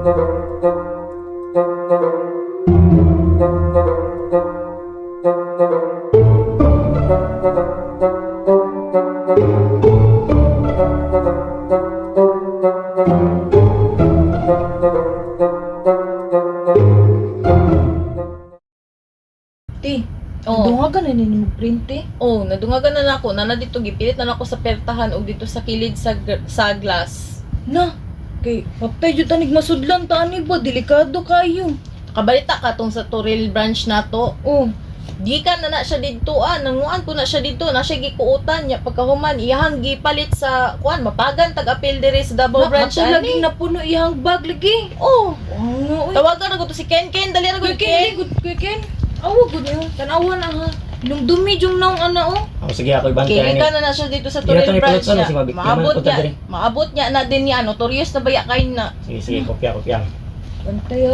Nadungagan na nini mag-print Nadungagan na nako na dito gipilit na nako sa pertahan og dito sa kilid sa glass. Na, kay papay jud tanig masudlan ta ani ba delikado kayo. Kabalita ka tong sa Toril branch nato. Di ka na siya dito nanguan ko na siya dito na siya gikuutan nya pagkahuman iyang gipalit sa kuan mapagan tag-apil diri sa Davao branch Ato lagi napuno iyang bag lagi. Tawagan na ko to si Ken dali na ko Ken. Awa gud niyo. Tanawa na ha. Nung dumi jung naong ana Sige ako ibang Kaya ka na siya dito sa Toril branch si niya. Mabik. Maabot niya na din niya notorious na baya kain na. Sige, kopya. Bantay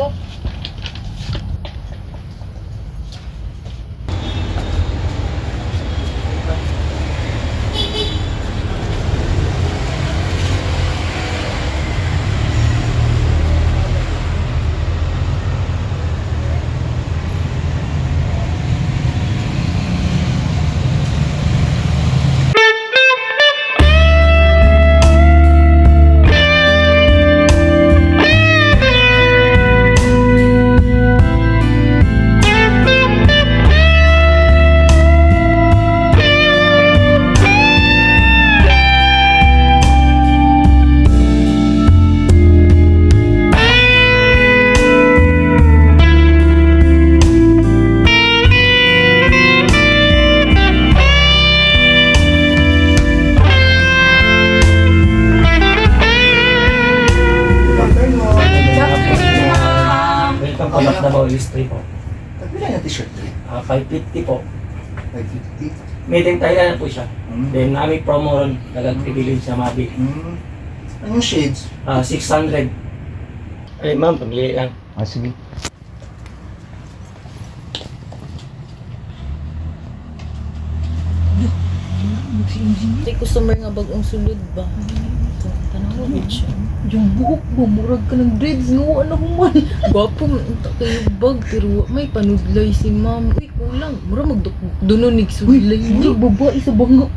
Welcome to Davao History po. Pila na t-shirt rin? 550 po. 550? Made in Thailand po siya. Then nami promo ron, nagag-privilege sa Mabi. Anong shades? 600. Ay ma'am, pamili lang. Sige. Di customer nga bagong sulod ba? Tanaw mo siya. yung buhok mo murag ka ng dreads no ano man. Gwapo man kayo bag pero may panudlay si ma'am. Uy kulang, mura magdununig sulay. Hindi babae sa banga.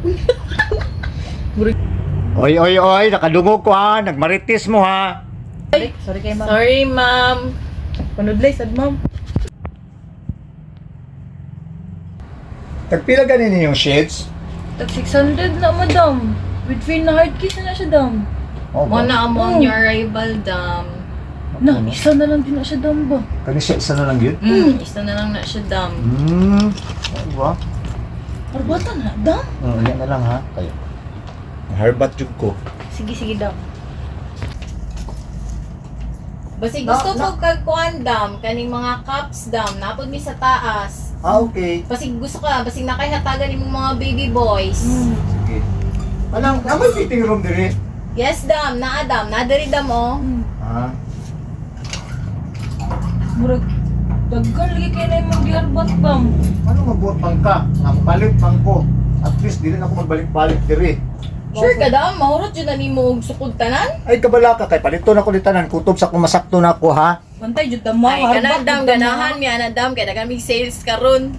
Oy, nakadungog ko ha. Nagmaritis mo ha. Sorry kay ma'am. Sorry ma'am. Panudlay sad ma'am. Tagpila ganin yung shades? Tag 600 na madam. With free na hard case na siya dam. Muna among your rival dam. Na, isa na lang din na siya dam ba? Kani siya isa na lang yun? Isa na lang na siya dam. Ano ba? Arbatan na dam? Yan na lang ha. Kayo. Harbat jug ko. Sige dam. Basig gusto ko kagkuan dam, kaning mga cups dam, napod mi sa taas. Okay. Basig gusto ka, basig nakahatagan imong mga baby boys. Sige. Anong, naman fitting room dire? Yes dam, naa dam, nadiri dam oh. Ha? Murag daggan lagi kay na imong giarbat dam. Ano mabuot pang ka? Napalit pang ko. At least di rin ako magbalik-balik dire. Sure ka dam, mahurot yun na nimo og sukod tanan? Ay kabala ka kay palito na ko ditanan kutob sa kumasakto na ako ha. Bantay jud dam ma. Ay kana dam ganahan mi ana dam kay nagamig sales karon.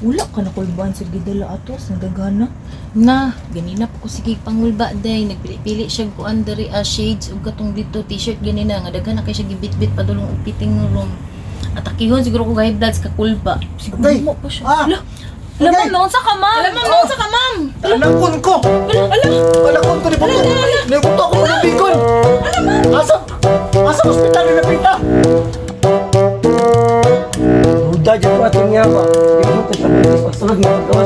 Wala ka na kulban sa gidala atos nagagana. Na, ganina po ko sige pangulba day, nagpili-pili siya ko under shades ug katong dito t-shirt ganina nga daghan na kay siya gibit-bit padulong og fitting room. At akihon siguro ko high bloods ka kulba. Siguro Okay. mo pa siya. Ah. Lamang noon sa kamam. Alam mo sa kamam. Alakon ko! Alakon ko ni Papa! Nabuto ako ng bikon! Asa ospital na napita? Ruda dyan ko atong yawa. Hindi ko ito sa pagsulod nga pagkawa